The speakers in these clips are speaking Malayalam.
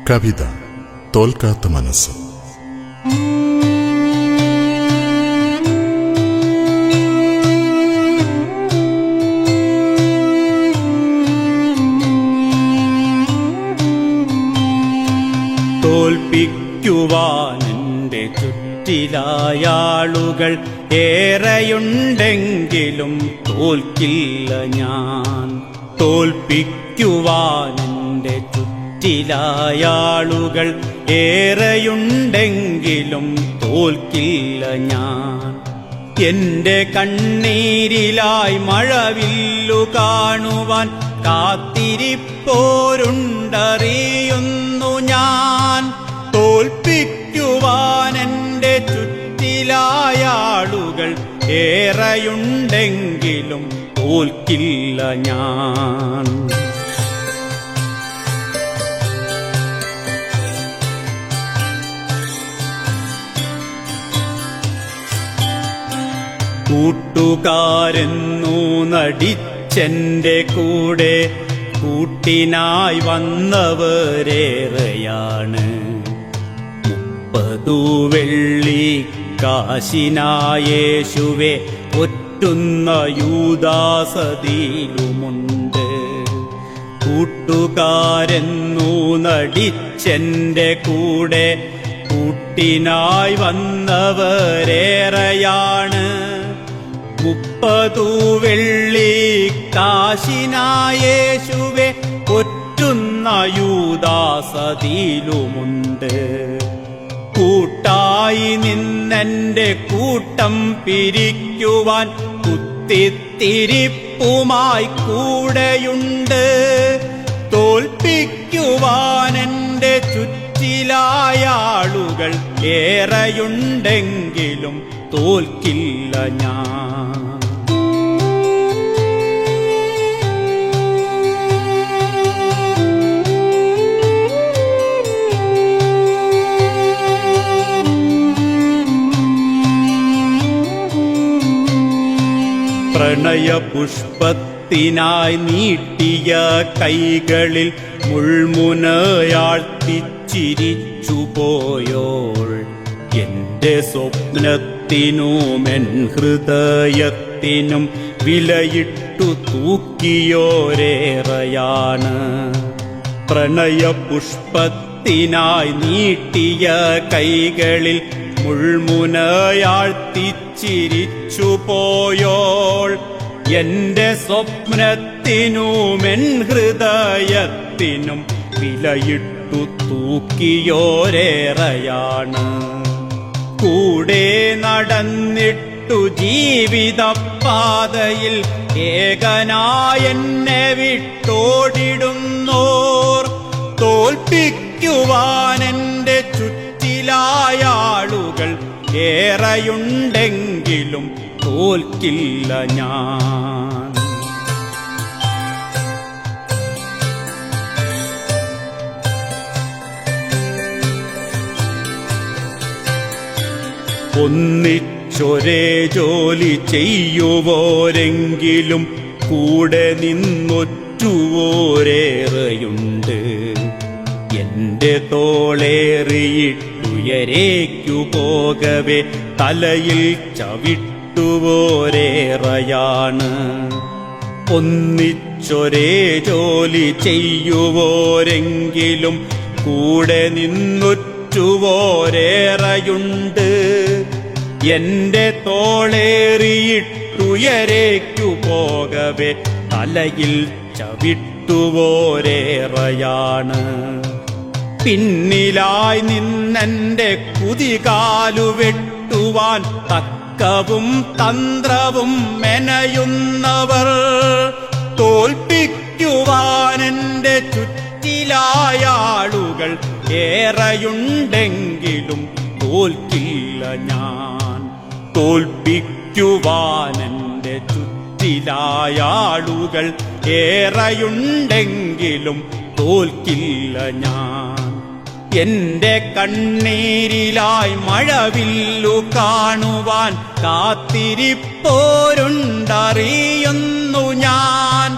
കവിത തോൽക്കാത്ത മനസ്സ്. തോൽപ്പിക്കുവാനെന്റെ ചുറ്റിലായാളുകൾ ഏറെയുണ്ടെങ്കിലും തോൽക്കില്ല ഞാൻ. തോൽപ്പിക്കുവാനെന്റെ ചുറ്റിലായാളുകൾ ഏറെയുണ്ടെങ്കിലും തോൽക്കില്ല ഞാൻ. എന്റെ കണ്ണീരിലായി മഴവില്ലു കാണുവാൻ കാത്തിരിപ്പോരുണ്ടറിയുന്നു ഞാൻ. തോൽപ്പിക്കുവാൻ എന്റെ ചുറ്റിലായാളുകൾ ഏറെയുണ്ടെങ്കിലും തോൽക്കില്ല ഞാൻ. കൂട്ടുകാരെന്നു നടിച്ചെന്റെ കൂടെ കൂട്ടിനായി വന്നവരേറെയാണ്. 30 വെള്ളിക്കാശിനായേശുവെ ഒറ്റുന്ന യൂദാസതിയിലുമുണ്ട്. കൂട്ടുകാരെന്നു നടിച്ചെന്റെ കൂടെ കൂട്ടിനായി വന്നവരേറെയാണ്. 30 വെള്ളിക്കാശിനായേശുവെ ഒറ്റുന്ന യൂദാസതിയിലുമുണ്ട്. കൂട്ടായി നിന്നെന്റെ കൂട്ടം പിരിക്കുവാൻ കുത്തിത്തിരിപ്പുമായി കൂടെയുണ്ട്. തോൽപ്പിക്കുവാൻ എന്റെ ചുറ്റിലായാളുകൾ ഏറെയുണ്ടെങ്കിലും തോൽക്കില്ല ഞാൻ. പ്രണയപുഷ്പത്തിനായി നീട്ടിയ കൈകളിൽ മുൾമുനയാഴ്ത്തിച്ചിരിച്ചുപോയോൾ എന്റെ സ്വപ്നത്തിനും എൻ ഹൃദയത്തിനും വിലയിട്ടു തൂക്കിയോരേറെയാണ്. പ്രണയപുഷ്പത്തിനായി നീട്ടിയ കൈകളിൽ മുൾമുനയാഴ്ത്തിച്ചിരിച്ചുപോയോൾ എന്റെ സ്വപ്നത്തിനും എൻ ഹൃദയത്തിനും വിലയിട്ടു തൂക്കിയോരേറെയാണ്. കൂടെ നടന്നിട്ടു ജീവിതപാതയിൽ ഏകനായെന്നെ വിട്ടോടിടുന്നോർ തോൽപ്പിക്കുവാൻ എന്റെ ചുറ്റിലായാളുകൾ ഏറെയുണ്ടെങ്കിലും തോൽക്കില്ല ഞാൻ. ഒന്നിച്ചൊരേ ജോലി ചെയ്യുവോരെങ്കിലും കൂടെ നിന്നൊറ്റുവോരേറെയുണ്ട്. എന്റെ തോളേറിയിട്ടുയരേക്കു പോകവേ തലയിൽ ചവിട്ടുവോരേറെയാണ്. ഒന്നിച്ചൊരേ ജോലി ചെയ്യുവോരെങ്കിലും കൂടെ നിന്നൊറ്റുവോരേറെയുണ്ട്. എന്റെ തോളേറിയിട്ടുയരേക്കു പോകവേ തലയിൽ ചവിട്ടുവോരേറെയാണ്. പിന്നിലായി നിന്നെന്റെ കുതികാലു വെട്ടുവാൻ തക്കവും തന്ത്രവും മെനയുന്നവർ തോൽപ്പിക്കുവാൻ എന്റെ ചുറ്റിലായാളുകൾ ഏറെയുണ്ടെങ്കിലും തോൽക്കില്ല ഞാൻ. തോൽപ്പിക്കുവാൻ എന്റെ ചുറ്റിലായാളുകൾ ഏറെയുണ്ടെങ്കിലും തോൽക്കില്ല ഞാൻ. എന്റെ കണ്ണീരിലായി മഴവില്ലു കാണുവാൻ കാത്തിരിപ്പോരുണ്ടറിയുന്നു ഞാൻ.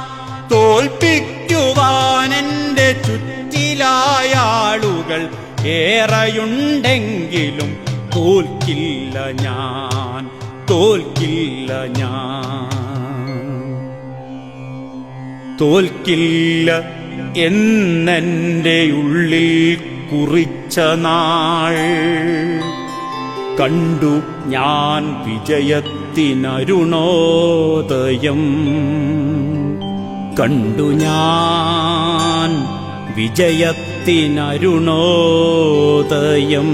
തോൽപ്പിക്കു വീഴുവാനെന്റെ ചുറ്റിലായ ആളുകൾ ഏറെയുണ്ടെങ്കിലും തോൽക്കില്ല ഞാൻ, തോൽക്കില്ല ഞാൻ. തോൽക്കില്ല എന്നെൻ്റെ ഉള്ളിൽ കുറിച്ച നാൾ കണ്ടു ഞാൻ വിജയത്തിനരുണോദയം, കണ്ടു ഞാൻ വിജയത്തിനരുണോദയം.